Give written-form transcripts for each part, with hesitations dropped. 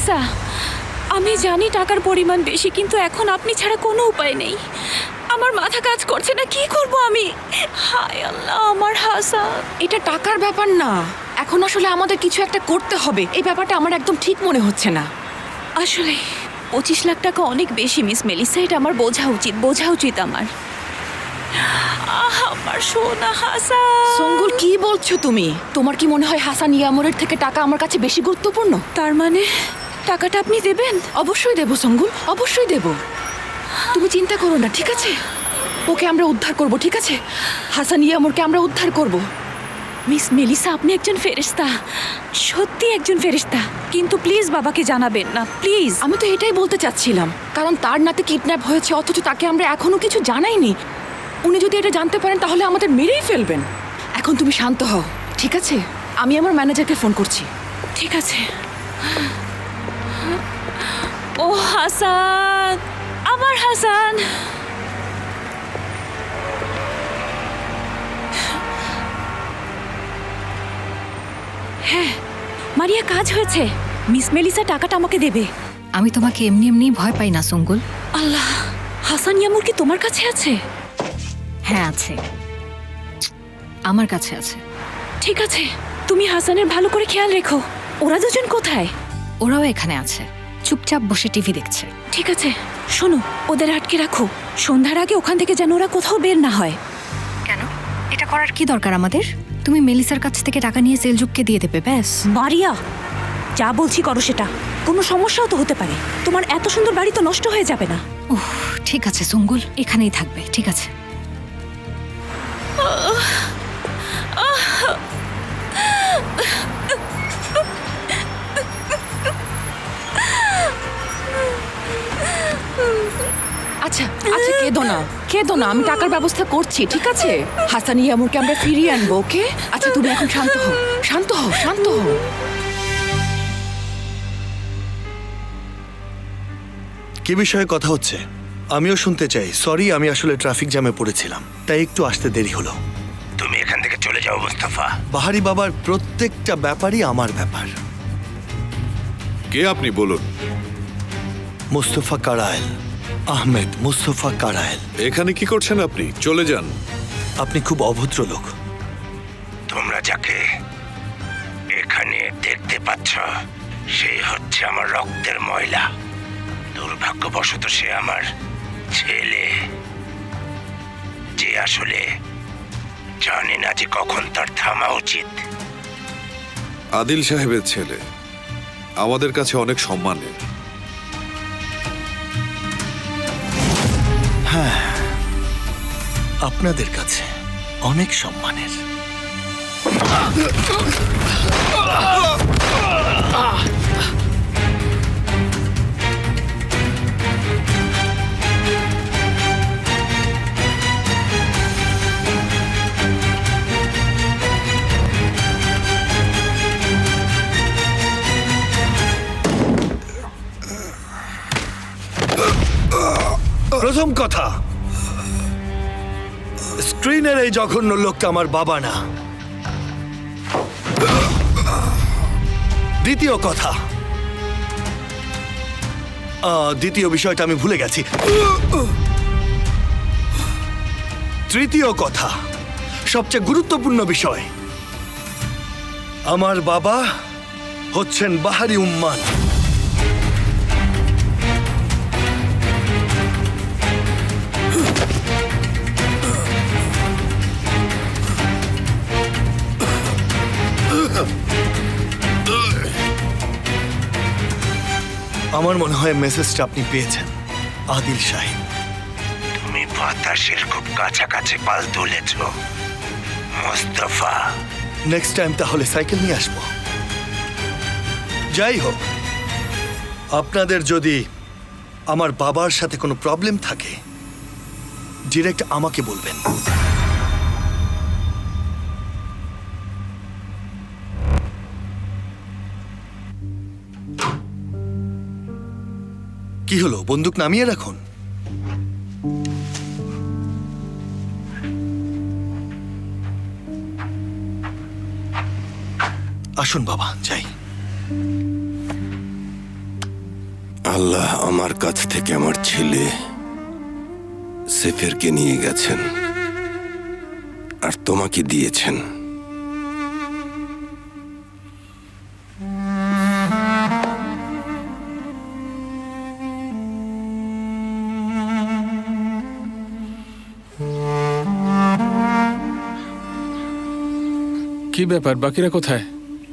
Melissa, আমি জানি টাকার পরিমাণ বেশি, কিন্তু এখন আপনি ছাড়া কোনো উপায় নেই। আমার মাথা কাজ করছে না, কি করব আমি? হায় আল্লাহ, আমার হাসান। এটা টাকার ব্যাপার না, এখন আসলে আমাদের কিছু একটা করতে হবে। এই ব্যাপারটা আমার একদম ঠিক মনে হচ্ছে না। আসলে 25 লাখ টাকা অনেক বেশি মিস মেলিসা, এটা আমার বোঝা উচিত আমার। আমার সোনা হাসান। সঙ্গুল, কি বলছো তুমি? তোমার কি মনে হয় হাসান ইয়ামরের থেকে টাকা আমার কাছে বেশি গুরুত্বপূর্ণ? তার মানে টাকাটা আপনি দেবেন? অবশ্যই দেব সঙ্গুল, অবশ্যই দেব। তুমি চিন্তা করো না, ঠিক আছে? ওকে আমরা উদ্ধার করব, ঠিক আছে? হাসান ইয়ামরকে আমরা উদ্ধার করব। মিস মেলিসা, আপনি একজন ফেরেশতা, সত্যি একজন ফেরেশতা, কিন্তু প্লিজ বাবাকে জানাবেন না, প্লিজ। আমি তো এটাই বলতে চাচ্ছিলাম, কারণ তার নাতে কিডন্যাপ হয়েছে, অথচ তাকে আমরা এখনো কিছু জানাইনি। উনি যদি এটা জানতে পারেন তাহলে আমাদের মেরেই ফেলবেন। এখন তুমি শান্ত হও, ঠিক আছে? আমি আমার ম্যানেজারকে ফোন করছি। ঠিক আছে। ও হাসান, আমার হাসান। হ্যাঁ মারিয়া, কাজ হয়েছে। মিস মেলিসা টাকাটা আমাকে দেবে। আমি তোমাকে এমনি এমনি ভয় পাই না সঙ্গুল। আল্লাহ, হাসান ইয়ামুর কি তোমার কাছে আছে? হ্যাঁ আছে, আমার কাছে আছে। ঠিক আছে, তুমি হাসানের ভালো করে খেয়াল রেখো। ওরা দুজন কোথায়? ওরাও এখানে আছে, চুপচাপ বসে টিভি দেখছে। ঠিক আছে, শোনো, ওদের আটকে রাখো। সন্ধ্যার আগে ওখান থেকে যেন ওরা কোথাও বের না হয়। কেন? এটা করার কি দরকার আমাদের? তুমি মেলিসার কাছ থেকে টাকা নিয়ে সেলজুককে দিয়ে দেবে, ব্যাস। মারিয়া, যা বলছি করো সেটা। কোনো সমস্যাও তো হতে পারে, তোমার এত সুন্দর বাড়ি তো নষ্ট হয়ে যাবে না। ওহ, ঠিক আছে সঙ্গুল, এখানেই থাকবে, ঠিক আছে। আচ্ছা আচ্ছা, কেঁদো না, কেঁদো না, আমি টাকার ব্যবস্থা করছি, ঠিক আছে? হাসান ইয়ামুরকে আমরা ফিরিয়ে আনবো, ওকে? আচ্ছা তুমি এখন শান্ত হও, শান্ত হও, শান্ত হও। কি বিষয়ে কথা হচ্ছে আমিও শুনতে চাই। সরি, আমি আসলে ট্রাফিক জ্যামে পড়েছিলাম, তাই একটু আসতে দেরি হলো। তুমি এখান থেকে চলে যাও মুস্তাফা। বাহারি বাবার প্রত্যেকটা ব্যাপারই আমার ব্যাপার। কে আপনি বলুন? মুস্তফা কারায়েল, আহমেদ মুস্তফা কারায়েল। এখানে কি করছেন আপনি? চলে যান। আপনি খুব অভদ্র লোক। তোমরা যাকে এখানে দেখতে পাচ্ছ সেই হচ্ছে আমার রক্তের ময়লা। দুর্ভাগ্যবশত সে আমার ছেলে, যে আসলে জানে না যে কখন তার থামা উচিত। আদিল সাহেবের ছেলে আমাদের কাছে অনেক সম্মানের। আপনাদের কাছে অনেক সম্মানের। প্রথম কথা, স্ক্রিনের এই জঘন্য লোকটা আমার বাবা না। দ্বিতীয় কথা, দ্বিতীয় বিষয়টা আমি ভুলে গেছি। তৃতীয় কথা, সবচেয়ে গুরুত্বপূর্ণ বিষয়, আমার বাবা হচ্ছেন বাহারি উম্মান। আমার মনে হয় মেসেজটা আপনি পেয়েছেন আদিল সাহেব। তুমি বাতাসের খুব কাছাকাছি পাল তুলেছ মুস্তাফা। নেক্সট টাইম তাহলে সাইকেল নিয়ে আসবো। যাই হোক, আপনাদের যদি আমার বাবার সাথে কোনো প্রবলেম থাকে ডিরেক্ট আমাকে বলবেন। কি হলো, বন্দুক নামিয়ে রাখুন। আসুন বাবা, যাই। আল্লাহ আমার কাছ থেকে আমার ছেলে সেফেরকে নিয়ে গেছেন আর তোমাকে দিয়েছেন। কি ব্যাপার, বাকিরা কোথায়?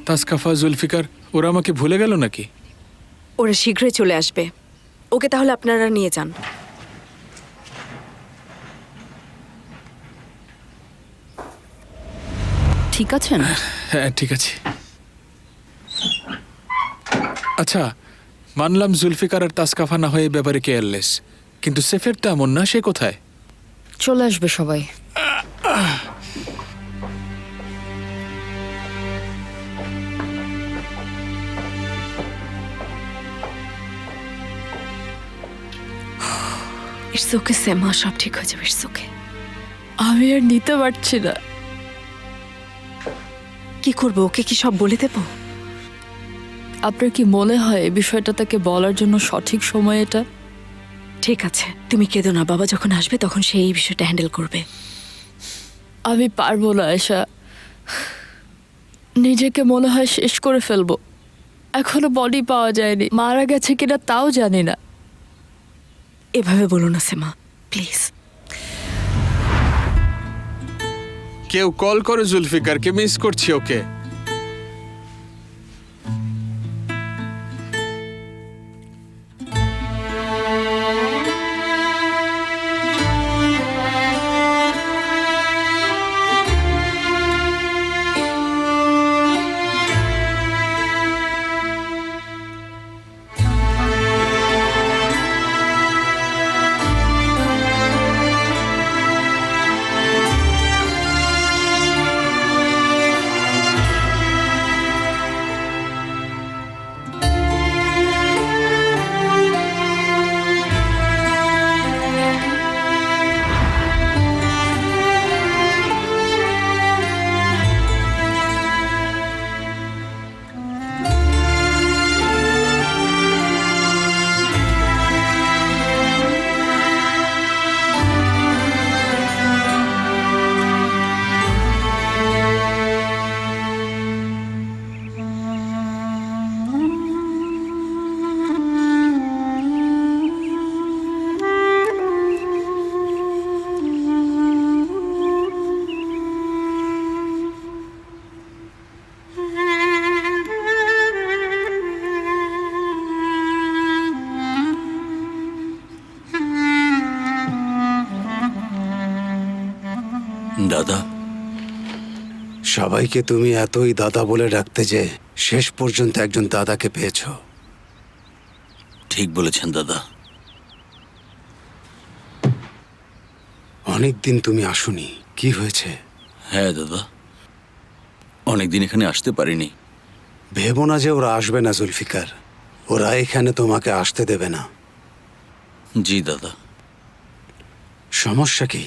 তাসকাফা, জুলফিকার, ওরা আমাকে ভুলে গেল নাকি? ওরা শীঘ্রই চলে আসবে। ওকে তাহলে আপনারা নিয়ে যান। ঠিক আছেন? হ্যাঁ, ঠিক আছে। আচ্ছা, মানলাম জুলফিকার আর তাসকাফা না হয়ে এ ব্যাপারে কেয়ারলেস, কিন্তু সেফের তো এমন না। সে কোথায়? চলে আসবে সবাই। ইটস ওকে সেমা, সব ঠিক হয়ে যাবে। It's okay. আমি আর নিতে পারছি না। কি করবো? ওকে কি সব বলে দেবো? আপনার কি মনে হয় এই বিষয়টা তাকে বলার জন্য সঠিক সময় এটা? ঠিক আছে, তুমি কেঁদো না। বাবা যখন আসবে তখন সে এই বিষয়টা হ্যান্ডেল করবে। আমি পারবো না আয়েশা। নিজেকে মনে হয় শেষ করে ফেলবো। এখনো বডি পাওয়া যায়নি, মারা গেছে কিনা তাও জানি না। এভাবে বলো না সেমা, প্লিজ। কেউ কল করো জুলফিকারকে, মিস করছি ওকে। দাদা, সবাইকে তুমি এতই দাদা বলে ডাকতে যে শেষ পর্যন্ত একজন দাদাকে পেয়েছো। ঠিক বলেছেন দাদা। অনেকদিন তুমি আসোনি, কি হয়েছে? হ্যাঁ দাদা, অনেকদিন এখানে আসতে পারিনি। ভেবো না যে ওরা আসবে না জুলফিকার। ওরা এখানে তোমাকে আসতে দেবে না। জি দাদা। সমস্যা কি?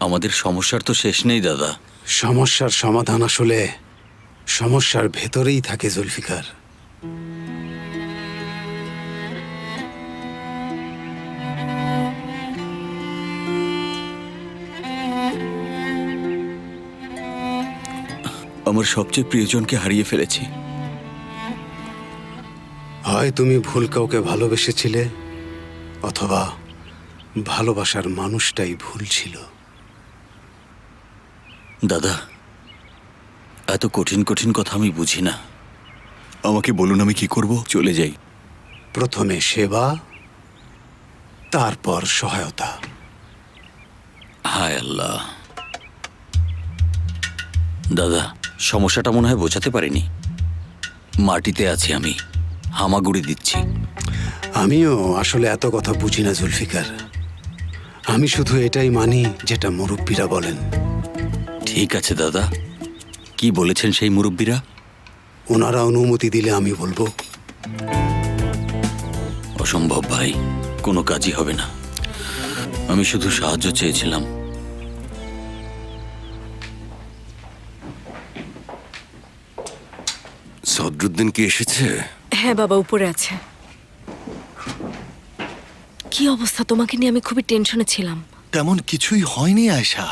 আমাদের সমস্যার তো শেষ নেই দাদা। সমস্যার সমাধান আসলে সমস্যার ভেতরেই থাকে জুলফিকার। আমার সবচেয়ে প্রিয়জনকে হারিয়ে ফেলেছি। হয় তুমি ভুল কাউকে ভালোবেসেছিলে, অথবা ভালোবাসার মানুষটাই ভুল ছিল। দাদা, এত কঠিন কঠিন কথা আমি বুঝি না। আমাকে বলুন আমি কি করব? চলে যাই। প্রথমে সেবা, তারপর সহায়তা। হায় আল্লাহ। দাদা, সমস্যাটা মনে হয় বোঝাতে পারিনি। মাটিতে আছি আমি, হামাগুড়ি দিচ্ছি। আমিও আসলে এত কথা বুঝি না জুলফিকার। আমি শুধু এটাই মানি যেটা মুরব্বীরা বলেন। ঠিক আছে দাদা, কি বলেছেন সেই মুরব্বীরা? ওনারা অনুমতি দিলে আমি বলবো। অসম্ভব ভাই, কোনো কাজই হবে না। আমি শুধু সাহায্য চেয়েছিলাম। সদরুদ্দিন কি এসেছে? হ্যাঁ বাবা উপরে আছে। কি অবস্থা? তোমাকে নিয়ে আমি খুবই টেনশনে ছিলাম। তেমন কিছুই হয়নি আয়শা।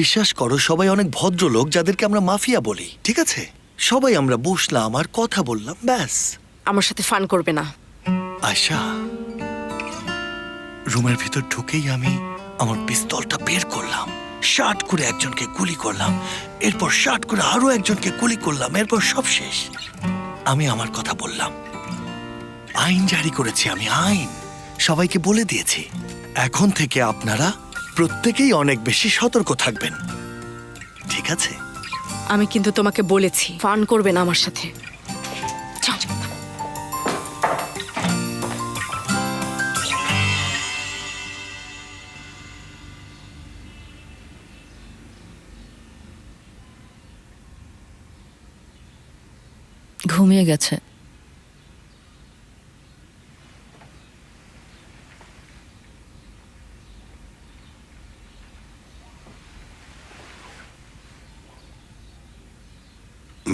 বিশ্বাস করো, সবাই অনেক ভদ্রলোক যাদেরকে আমরা মাফিয়া বলি, ঠিক আছে? সবাই আমরা বসলাম আর কথা বললাম, ব্যাস। আমার সাথে ফান করবে না। আয়শা, রুমের ভিতর ঢুকেই আমি আমার পিস্তলটা বের করলাম, শার্ট করে একজনকে গুলি করলাম, এরপর শার্ট করে আরো একজনকে গুলি করলাম, এরপর সব শেষ। আমি আমার কথা বললাম, আইন জারি করেছি আমি, আইন সবাইকে বলে দিয়েছি। এখন থেকে আপনারা প্রত্যেকেই অনেক বেশি সতর্ক থাকবেন, ঠিক আছে? আমি কিন্তু তোমাকে বলেছি ফান করবে না আমার সাথে। যাও। ঘুমিয়ে গেছে।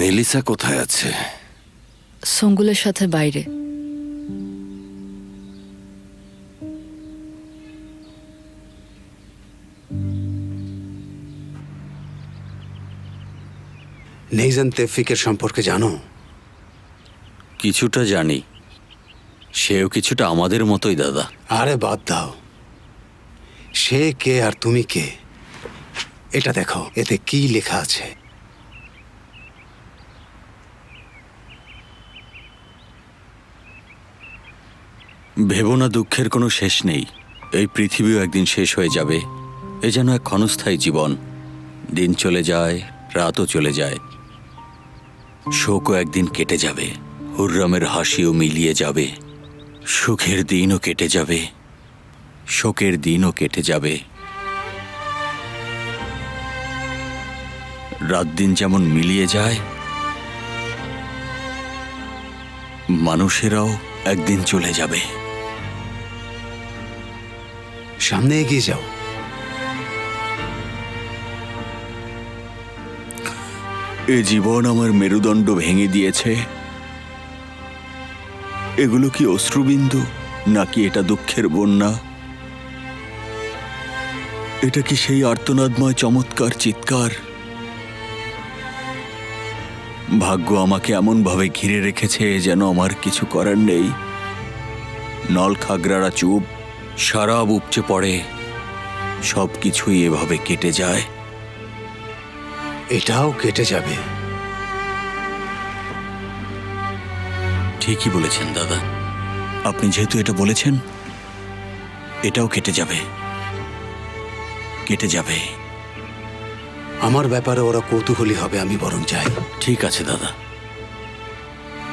মেলিসা কোথায় আছে? সঙ্গুলের সাথে বাইরে। নেইজান তেফিকের সম্পর্কে জানো? কিছুটা জানি, সেও কিছুটা আমাদের মতোই দাদা। আরে বাদ দাও, সে কে আর তুমি কে? এটা দেখো, এতে কি লেখা আছে। ভেবো না, দুঃখের কোনো শেষ নেই। এই পৃথিবীও একদিন শেষ হয়ে যাবে। এ যেন এক ক্ষণস্থায়ী জীবন। দিন চলে যায়, রাতও চলে যায়, শোকও একদিন কেটে যাবে, হুররামের হাসিও মিলিয়ে যাবে, সুখের দিনও কেটে যাবে, শোকের দিনও কেটে যাবে। রাত দিন যেমন মিলিয়ে যায়, মানুষেরাও একদিন চলে যাবে। সামনে এগিয়ে যাও। এ জীবন আমার মেরুদণ্ড ভেঙে দিয়েছে। এগুলো কি অশ্রুবিন্দু, নাকি এটা দুঃখের বন্যা? এটা কি সেই আর্তনাদময় চমৎকার চিৎকার? ভাগ্য আমাকে এমনভাবে ঘিরে রেখেছে যেন আমার কিছু করার নেই। নল খাগড়ারা চুপ, সারাব উপচে পড়ে, সব কিছুই এভাবে কেটে যায়। এটাও কেটে যাবে। ঠিকই বলেছেন দাদা, আপনি যেহেতু এটা বলেছেন, এটাও কেটে যাবে, কেটে যাবে। আমার ব্যাপারে ওরা কৌতূহলী হবে, আমি বরং চাই। ঠিক আছে দাদা,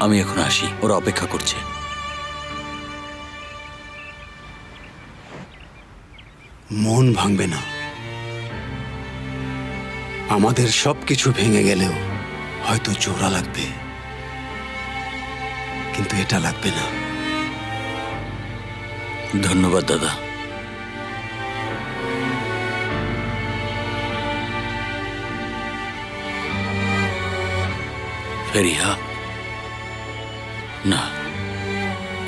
আমি এখন আসি, ওরা অপেক্ষা করছে। মন ভাঙবে না। আমাদের সবকিছু ভেঙে গেলেও হয়তো জোড়া লাগবে, কিন্তু এটা লাগবে না। ধন্যবাদ দাদা। ফেরিহা, না,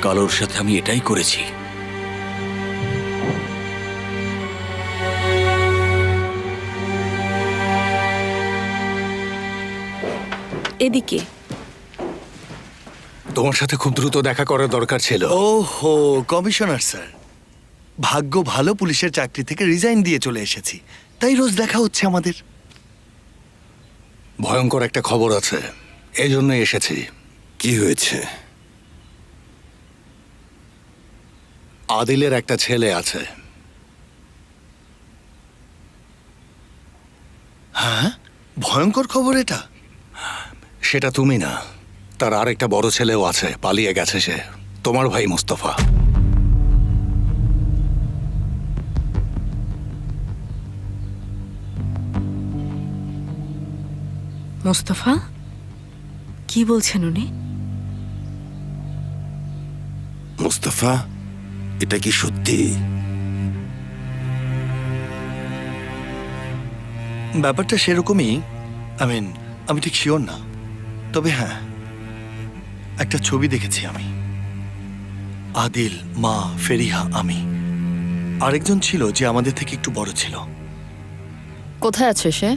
কালোর সাথে আমি এটাই করেছি। এদিকে। তোমার সাথে খুব দ্রুত দেখা করার দরকার ছিল। ওহো, কমিশনার স্যার, ভাগ্য ভালো পুলিশের চাকরি থেকে রিজাইন দিয়ে চলে এসেছি, তাই রোজ দেখা হচ্ছে আমাদের। ভয়ঙ্কর একটা খবর আছে, এই জন্যই এসেছি। কি হয়েছে? আদিলের একটা ছেলে আছে। হ্যাঁ, ভয়ঙ্কর খবর এটা। সেটা তুমি না, তার আরেকটা বড় ছেলেও আছে, পালিয়ে গেছে সে। তোমার ভাই মুস্তফা। মোস্তফা? কি বলছেন উনি? মুস্তাফা, এটা কি সত্যি? ব্যাপারটা সেরকমই। আমি ঠিক শিওর না, তবে হ্যাঁ, একটা ছবি দেখেছি আমি। আদিল, মা, ফেরিহা, আমি। আরেকজন ছিল যে আমাদের থেকে একটু বড় ছিল। কোথায় আছে সে?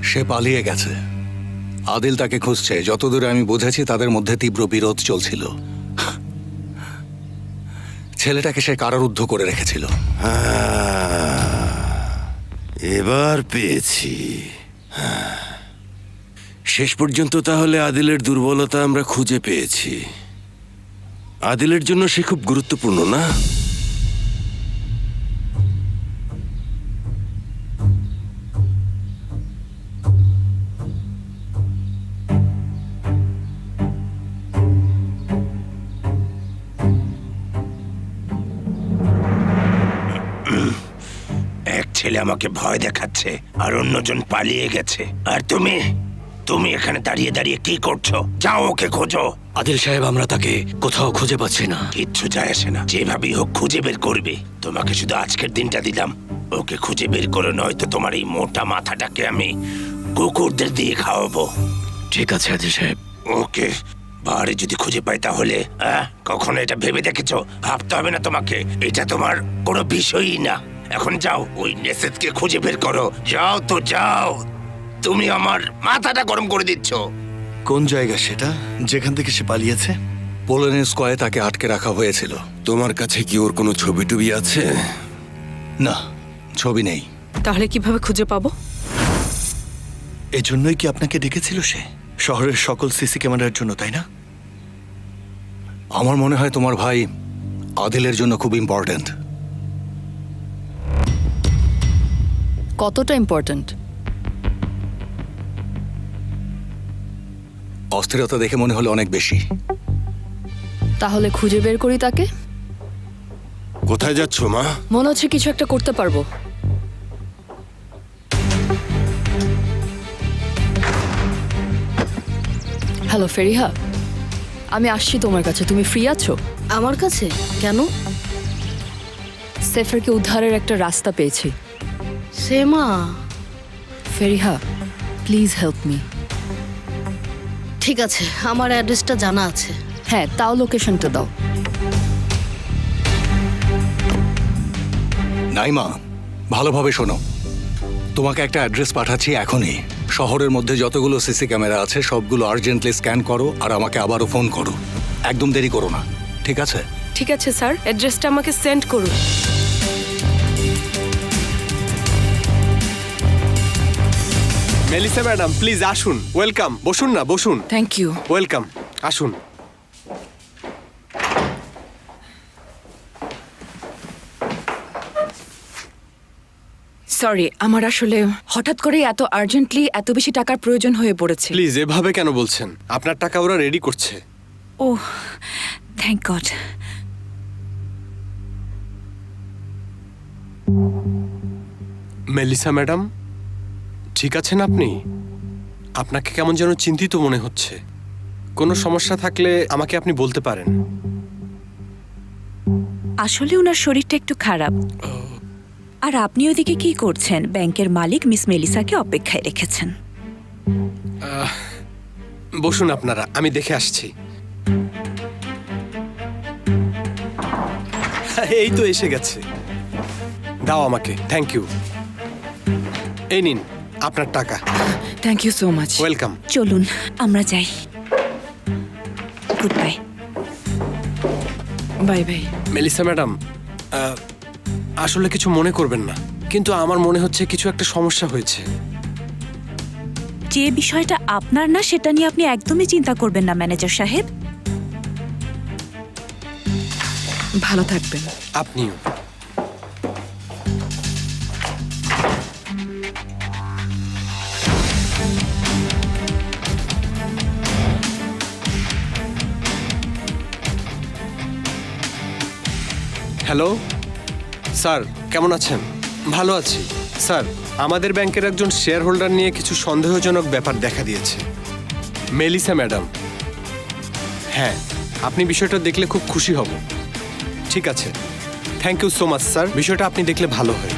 সে পালিয়ে গেছে। আদিল তাকে খুঁজছে। যতদূর আমি বুঝেছি তাদের মধ্যে তীব্র বিরোধ চলছিল। ছেলেটাকে সে কারারুদ্ধ করে রেখেছিল। এবার পেয়েছি। শেষ পর্যন্ত তাহলে আদিলের দুর্বলতা আমরা খুঁজে পেয়েছি। আদিলের জন্য সে খুব গুরুত্বপূর্ণ, না? এক ছেলে আমাকে ভয় দেখাচ্ছে আর অন্যজন পালিয়ে গেছে, আর তুমি এখানে দাঁড়িয়ে দাঁড়িয়ে কি করছো? যাও ওকে খোঁজো। আদিল সাহেব, আমরা তাকে কোথাও খুঁজে পাচ্ছি না। কিচ্ছু যায় আসে না, যেভাবেই হোক খুঁজে বের করবে। তোমাকে শুধু আজকের দিনটা দিলাম, ওকে খুঁজে বের করে, নয়তো তোমার এই মোটা মাথাটাকে আমি কুকুরদের দিয়ে খাওয়াবো। ঠিক আছে আদিল সাহেব। ওকে বাড়ি যদি খুঁজে পাই তাহলে কখনো এটা ভেবে দেখেছো? ভাবতে হবে না তোমাকে, এটা তোমার কোনো বিষয়ই না। এখন যাও, ওই নেসেদকে খুঁজে বের করো। যাও তো যাও, তুমি আমার মাথাটা গরম করে দিচ্ছ। কোন জায়গা সেটা যেখান থেকে সে পালিয়েছে? পোলেনস্কয়ে তাকে আটকে রাখা হয়েছিল। তোমার কাছে কি ওর কোনো ছবি টবি আছে? না, ছবি নেই। তাহলে কিভাবে খুঁজে পাবো? এজন্যই কি আপনাকে ডেকেছিল সে? শহরের সকল সিসি ক্যামেরার জন্য, তাই না? আমার মনে হয় তোমার ভাই আদিলের জন্য খুব ইম্পর্ট্যান্ট। কতটা ইম্পর্ট্যান্ট? অস্থিরতা দেখে মনে হলো অনেক বেশি। তাহলে খুঁজে বের করি তাকে। কোথায় যাচ্ছ মা? মনে হচ্ছে কিছু একটা করতে পারবো। হ্যালো ফেরিহা, আমি আসছি তোমার কাছে। তুমি ফ্রি আছো? আমার কাছে কেন? সেফারকে উদ্ধারের একটা রাস্তা পেয়েছি। সেমা, ফেরিহা, প্লিজ হেল্প মি। ঠিক আছে, আমার অ্যাড্রেসটা জানা আছে। হ্যাঁ, তাও লোকেশনটা দাও। নাইমা, ভালোভাবে শোনো। তোমাকে একটা অ্যাড্রেস পাঠাচ্ছি এখনই। শহরের মধ্যে যতগুলো সিসি ক্যামেরা আছে সবগুলো আর্জেন্টলি স্ক্যান করো আর আমাকে আবারও ফোন করো। একদম দেরি করো না, ঠিক আছে? ঠিক আছে স্যার, অ্যাড্রেসটা আমাকে সেন্ড করুন। মেলিসা ম্যাডাম, প্লিজ আসুন। ওয়েলকাম। বসুন না, বসুন। Thank you. ওয়েলকাম, আসুন। সরি, আমার আসলে হঠাৎ করে এত আর্জেন্টলি এত বেশি টাকার প্রয়োজন হয়ে পড়েছে। প্লিজ এভাবে কেন বলছেন? আপনার টাকা ওরা রেডি করছে। ও থ্যাংক গড। মেলিসা ম্যাডাম, ঠিক আছেন আপনি? আপনাকে কেমন যেন চিন্তিত মনে হচ্ছে। কোনো সমস্যা থাকলে আমাকে আপনি বলতে পারেন। আসলে ওনার শরীরটা একটু খারাপ। আর আপনি ওদিকে কি করছেন? ব্যাংকের মালিক মিস মেলিসাকে অপেক্ষায় রেখেছেন। বসুন আপনারা, আমি দেখে আসছি। এই তো এসে গেছে। দাও আমাকে। Thank you. এই নিন আপনার টাকা। Thank you so much. Welcome. চলুন আমরা যাই। Good bye. Bye bye. Melissa madam, আসলে কিছু মনে করবেন না, কিন্তু আমার মনে হচ্ছে কিছু একটা সমস্যা হয়েছে। যে বিষয়টা আপনার না সেটা নিয়ে আপনি একদমই চিন্তা করবেন না ম্যানেজার সাহেব। ভালো থাকবেন। আপনিও। হ্যালো স্যার, কেমন আছেন? ভালো আছি স্যার। আমাদের ব্যাংকের একজন শেয়ার হোল্ডার নিয়ে কিছু সন্দেহজনক ব্যাপার দেখা দিয়েছে। Melissa madam. হ্যাঁ, আপনি বিষয়টা দেখলে খুব খুশি হব। ঠিক আছে, thank you so much sir. বিষয়টা আপনি দেখলে ভালো হয়।